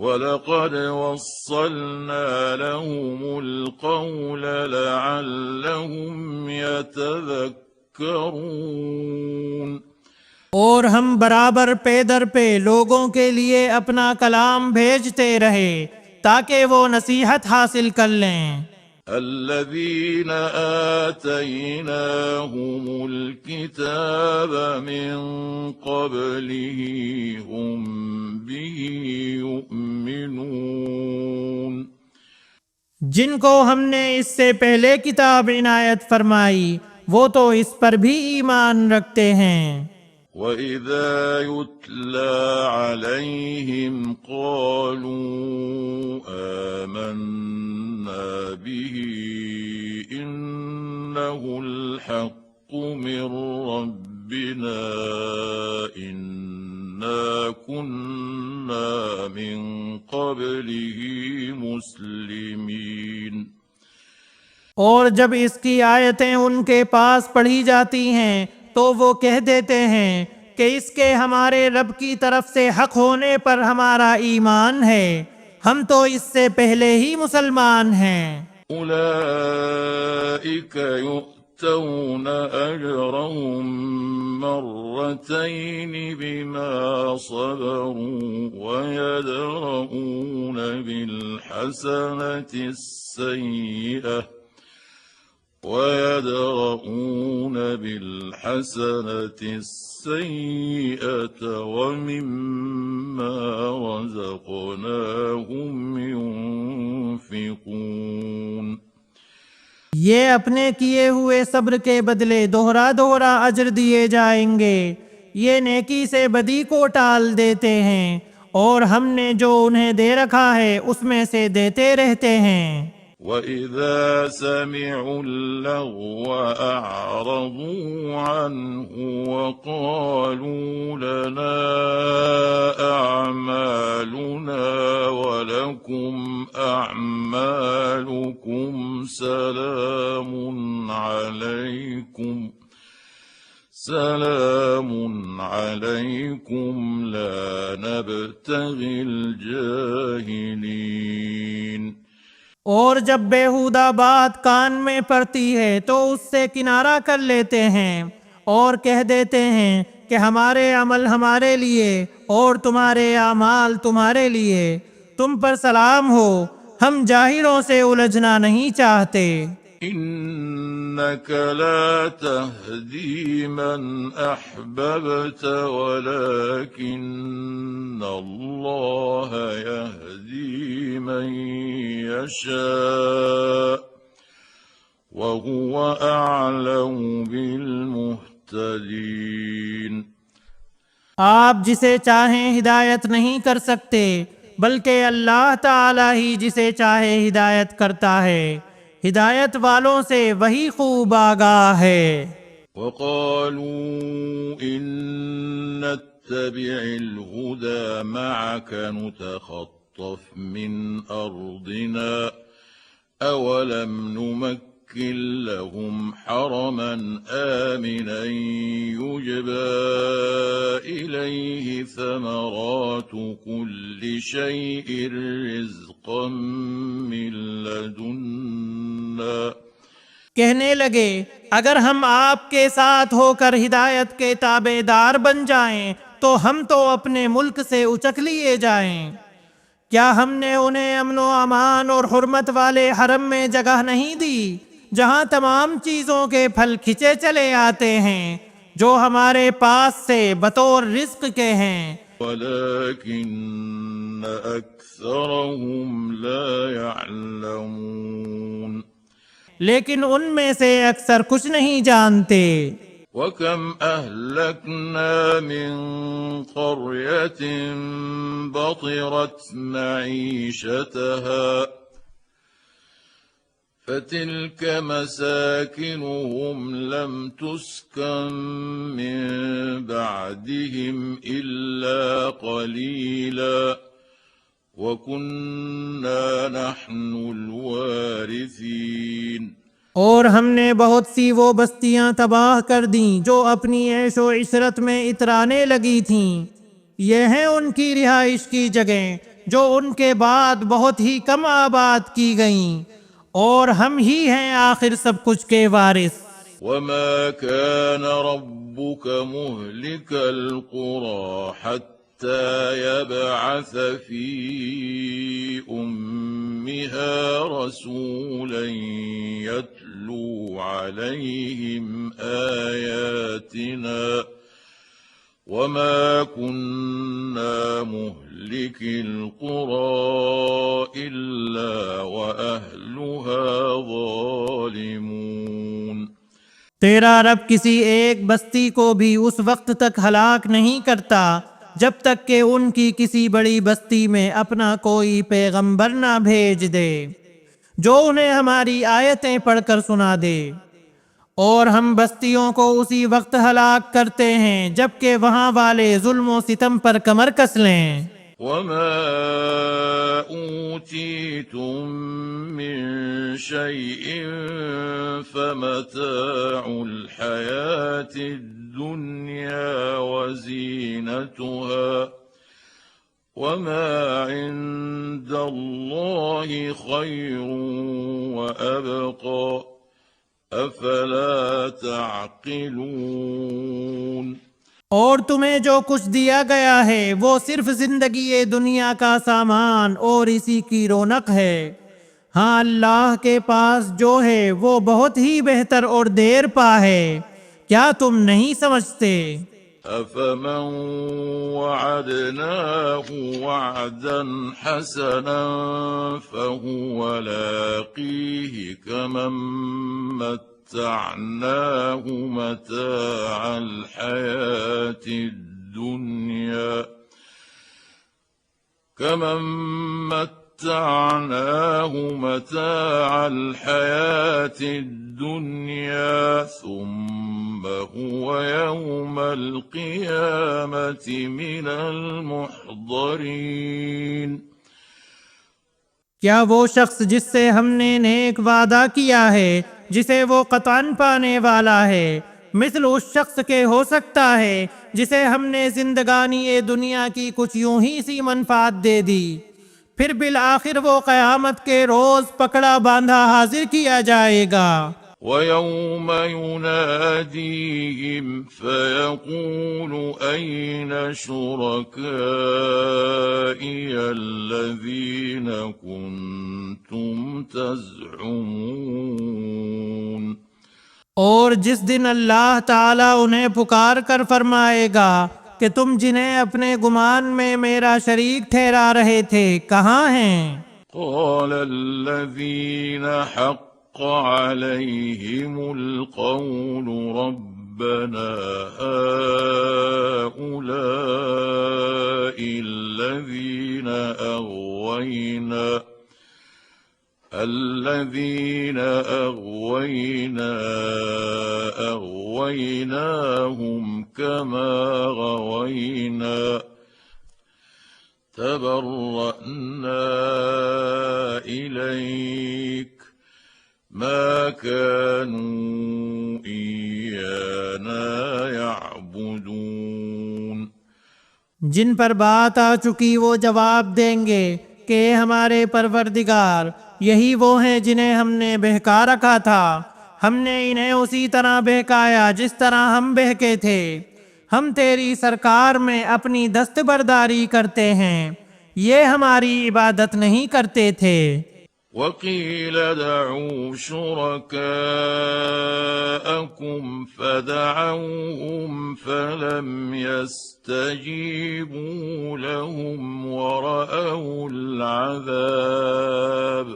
वलक़द वस्सलना लहुमुल क़ौल लअल्लहुम यतज़क्करून। और हम बराबर पे दर पे लोगों के लिए अपना कलाम भेजते रहे ताकि वो नसीहत हासिल कर लें। الذين آتيناهم الكتاب من قبله هم به يؤمنون। जिनको हमने इससे पहले किताब इनायत फरमाई वो तो इस पर भी ईमान रखते हैं। وإذا يتلى عليهم قالوا آمنا به إنه الحق من ربنا إنا كنا من قبله مسلمين। और जब इसकी आयतें उनके पास पढ़ी जाती हैं तो वो कह देते हैं कि इसके हमारे रब की तरफ से हक होने पर हमारा ईमान है, हम तो इससे पहले ही मुसलमान हैं। उलाइक युअतौन अजरहुम मर्रतैन बिमा सबरू वयदरऊन बिल हसनति सय्यअह ويدرؤون بالحسنة السيئة ومما رزقناهم ينفقون। ये अपने किए हुए सब्र के बदले दोहरा दोहरा अजर दिए जाएंगे। ये नेकी से बदी को टाल देते हैं और हमने जो उन्हें दे रखा है उसमें से देते रहते हैं। وَإِذَا سَمِعُوا اللَّغْوَ أَعْرَضُوا عَنْهُ وَقَالُوا لَنَا أَعْمَالُنَا وَلَكُمْ أَعْمَالُكُمْ سَلَامٌ عَلَيْكُمْ لَا نَبْتَغِي الْجَاهِلِينَ। और जब बेहुदा बात कान में पड़ती है तो उससे किनारा कर लेते हैं और कह देते हैं कि हमारे अमल हमारे लिए और तुम्हारे अमाल तुम्हारे लिए, तुम पर सलाम हो, हम जाहिलों से उलझना नहीं चाहते। إنك لا تهدي من أحببت ولكن الله يهدي من يشاء وهو أعلم بالمهتدين। आप जिसे चाहें हिदायत नहीं कर सकते बल्कि अल्लाह ताला ही जिसे चाहे हिदायत करता है, हिदायत वालों से वही खूब आगाह है। वक़ालू इन नत्तबि'ल हुदा मअक नुतख़त्तफ़ मिन अर्दिना अवलम नुमक्किन लहुम हरमन आमिनन युजबा इलैहि समरातु कुल्लि शैइन रिज़क़न मिन लदुन्ना। कहने लगे अगर हम आपके साथ होकर हिदायत के ताबेदार बन जाएं तो हम तो अपने मुल्क से उचक लिए जाएं। क्या हमने उन्हें अमनो अमान और हुर्मत वाले हरम में जगह नहीं दी जहां तमाम चीजों के फल खिंचे चले आते हैं जो हमारे पास से बतौर रिस्क के हैं। वलाकिन अक्सरहुम ला यअलमून। लेकिन उनमें से अक्सर कुछ नहीं जानते। वकम अहलकना मिन क़र्यतिन बतिरत मईशतहा फतिल्क मसाकिनुहुम लम तुस्कन मिन बअदिहिम इल्ला क़लीला वकुन्ना नहनुल वारिसीन। और हमने बहुत सी वो बस्तियां तबाह कर दी जो अपनी ऐशो इशरत में इतराने लगी थीं। ये हैं उनकी रिहाइश की जगह, जो उनके बाद बहुत ही कम आबाद की गईं, और हम ही हैं आखिर सब कुछ के वारिस। وما كان ربك مهلك القرى حتى يبعث في أمها رسولا يتلو عليهم آياتنا وما كنا مهلك القرى إلا وأهلها ظالمون। तेरा रब किसी एक बस्ती को भी उस वक्त तक हलाक नहीं करता जब तक कि उनकी किसी बड़ी बस्ती में अपना कोई पैगंबर ना भेज दे जो उन्हें हमारी आयतें पढ़कर सुना दे, और हम बस्तियों को उसी वक्त हलाक करते हैं जबकि वहाँ वाले जुल्म सितम पर कमर कस लें। وما أوتيتم من شيء فمتاع الحياة الدنيا وزينتها وما عند الله خير وأبقى أفلا تعقلون। और तुम्हें जो कुछ दिया गया है वो सिर्फ जिंदगी दुनिया का सामान और इसी की रौनक है। हाँ, अल्लाह के पास जो है वो बहुत ही बेहतर और देर पा है। क्या तुम नहीं समझते? أفمن وعدناه وعدا حسنا فهو لاقيه كمن متعناه متاع الحياة الدنيا ثم هو يوم القيامة من المحضرين। क्या वो शख्स जिससे हमने नेक वादा किया है जिसे वो कतान पाने वाला है मिसल उस शख्स के हो सकता है जिसे हमने जिंदगानी ये दुनिया की कुछ यूं ही सी मनफात दे दी, फिर बिल आखिर वो क़यामत के रोज पकड़ा बांधा हाजिर किया जाएगा। ويوم يناديهم فيقول أين شركائي الذين كنتم تزعمون। और जिस दिन अल्लाह ताला उन्हें पुकार कर फरमाएगा कि तुम जिन्हें अपने गुमान में मेरा शरीक ठहरा रहे थे कहाँ हैं? قال الذين حق عليهم القول ربنا هؤلاء الذين أغويناهم كما غوينا تبرأنا إليك ما كانوا إيانا يعبدون। जिन पर बात आ चुकी वो जवाब देंगे कि हमारे परवरदिगार यही वो हैं जिन्हें हमने बहका रखा था, हमने इन्हें उसी तरह बहकाया जिस तरह हम बहके थे। हम तेरी सरकार में अपनी दस्तबरदारी करते हैं, ये हमारी इबादत नहीं करते थे। وقيل دعوا شركاءكم فدعوهم فلم يستجيبوا لهم ورأوا العذاب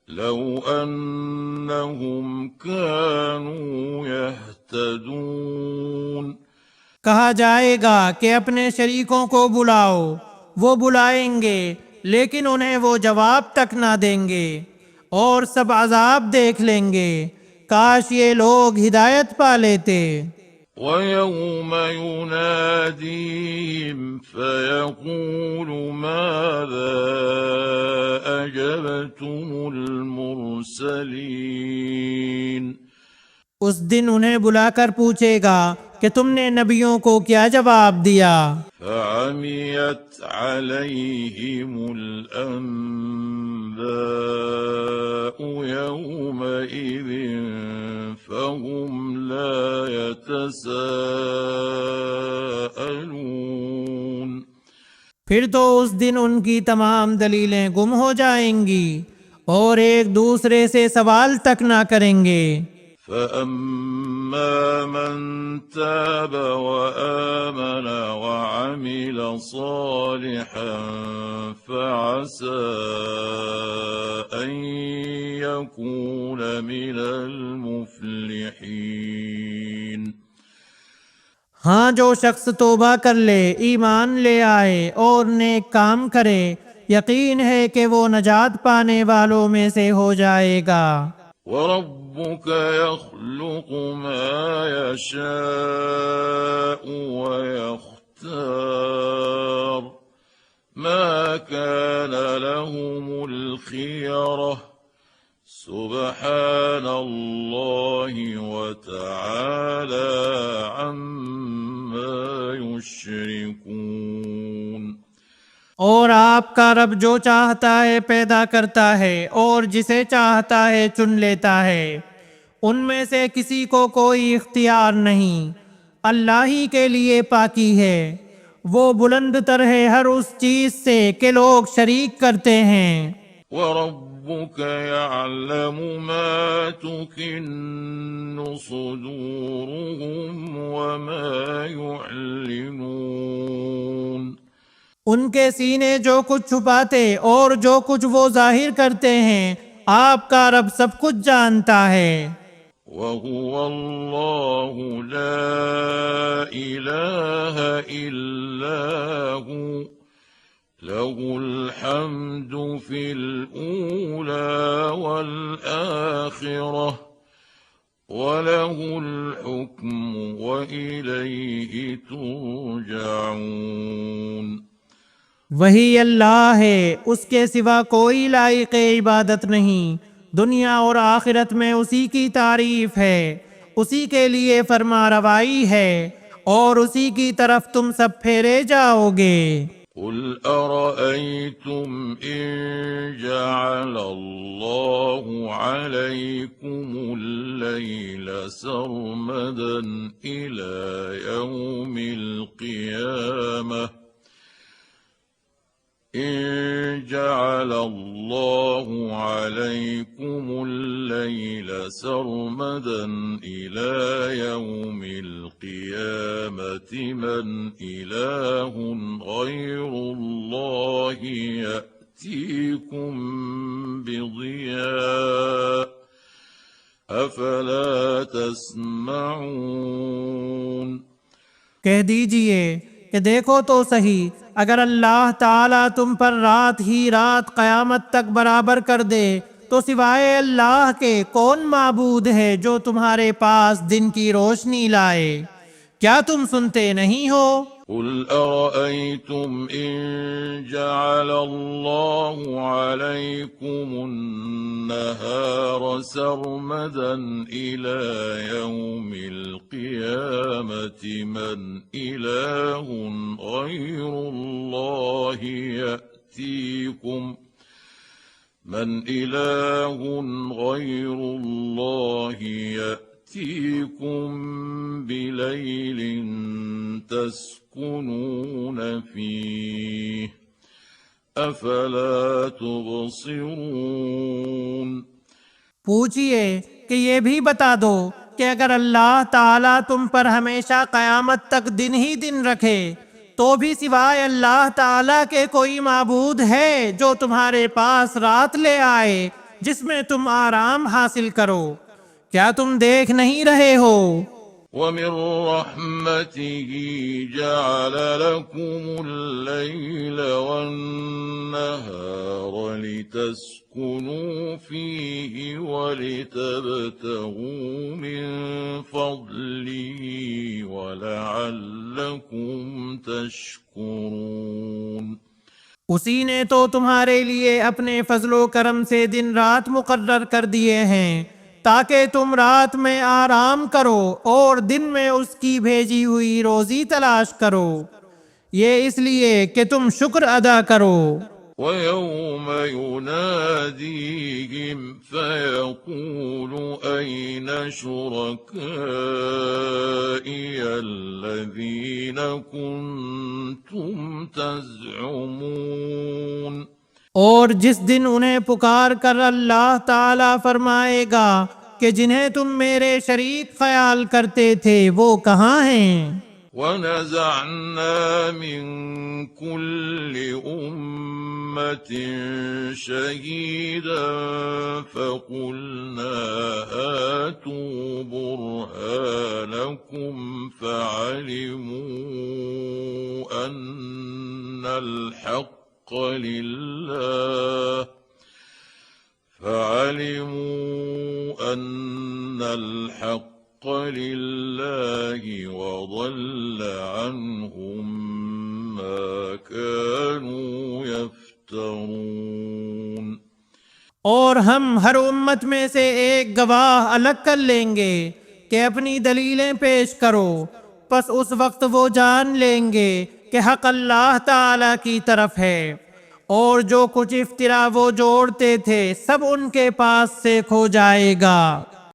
لو أنهم كانوا يهتدون। कहा जाएगा कि अपने शरीकों को बुलाओ, वो बुलाएंगे लेकिन उन्हें वो जवाब तक ना देंगे और सब अजाब देख लेंगे। काश ये लोग हिदायत पा लेते। ويوم يناديهم فيقول ماذا أجبتم المرسلين। उस दिन उन्हें बुलाकर पूछेगा कि तुमने नबियों को क्या जवाब दिया। فعميت عليهم الأنباء يومئذ فهم لا يتساءلون। फिर तो उस दिन उनकी तमाम दलीलें गुम हो जाएंगी और एक दूसरे से सवाल तक ना करेंगे। فأما من تاب وآمن وعمل صالحا فعسى أن يكون من المفلحين। हाँ, जो शख्स तौबा कर ले, ईमान ले आए और नेक काम करे, यकीन है कि वो नजात पाने वालों में से हो जाएगा। وربك يخلق ما يشاء ويختار ما كان لهم الخيرة سبحان الله وتعالى عما يشركون। और आपका रब जो चाहता है पैदा करता है और जिसे चाहता है चुन लेता है, उनमें से किसी को कोई इख्तियार नहीं। अल्लाह ही के लिए पाकी है, वो बुलंद तर है हर उस चीज से कि लोग शरीक करते हैं। وربك يعلم ما تكن صدورهم وما يعلنون। उनके सीने जो कुछ छुपाते और जो कुछ वो जाहिर करते हैं, आपका रब सब कुछ जानता है। وهو الله لا إله إلا هو له الحمد في الأولى والآخرة وله الحكم وإليه ترجعون। वही अल्लाह है, उसके सिवा कोई लायक इबादत नहीं। दुनिया और आखिरत में उसी की तारीफ है, उसी के लिए फरमा रवाई है और उसी की तरफ तुम सब फेरे जाओगे। قل أرأيتم إن جعل الله عليكم الليل سرمدا إلى يوم القيامة إن جعل الله عليكم الليل سرمدا إلى يوم القيامة من إله غير الله يأتيكم بضياء أفلا تسمعون। कह दीजिए कि देखो तो सही, अगर अल्लाह ताला तुम पर रात ही रात क़यामत तक बराबर कर दे तो सिवाय अल्लाह के कौन माबूद है जो तुम्हारे पास दिन की रोशनी लाए? क्या तुम सुनते नहीं हो? قل أرأيتم إن جعل الله عليكم النهار سرمدا إلى يوم القيامة من إله غير الله يأتيكم بليل تسكنون فيه أفلا تبصرون। पूछिए कि ये भी बता दो कि अगर अल्लाह ताला तुम पर हमेशा क़यामत तक दिन ही दिन रखे तो भी सिवाय अल्लाह ताला के कोई माबूद है जो तुम्हारे पास रात ले आए जिसमें तुम आराम हासिल करो? क्या तुम देख नहीं रहे हो? ومن رحمته جعل لكم الليل والنهار لتسكنوا فيه ولتبتغوا من فضله ولعلكم تشكرون। उसी ने तो तुम्हारे लिए अपने फजलो करम से दिन रात मुकर्रर कर दिए हैं ताकि तुम रात में आराम करो और दिन में उसकी भेजी हुई रोजी तलाश करो, ये इसलिए कि तुम शुक्र अदा करो। ويوم يناديهم فيقول أين شركائي الذين كنتم تزعمون। और जिस दिन उन्हें पुकार कर अल्लाह ताला फरमाएगा कि जिन्हें तुम मेरे शरीक ख्याल करते थे वो कहाँ हैं। ونزعنا من كل أمة شهيدا فقلنا هاتوا برهانكم فعلموا أن الحق لله وضل عنهم ما كانوا يفترون। और हम हर उम्मत में से एक गवाह अलग कर लेंगे कि अपनी दलीलें पेश करो, बस उस वक्त वो जान लेंगे कि हक अल्लाह ताला की तरफ है और जो कुछ इफ्तिरा वो जोड़ते थे सब उनके पास से खो जाएगा।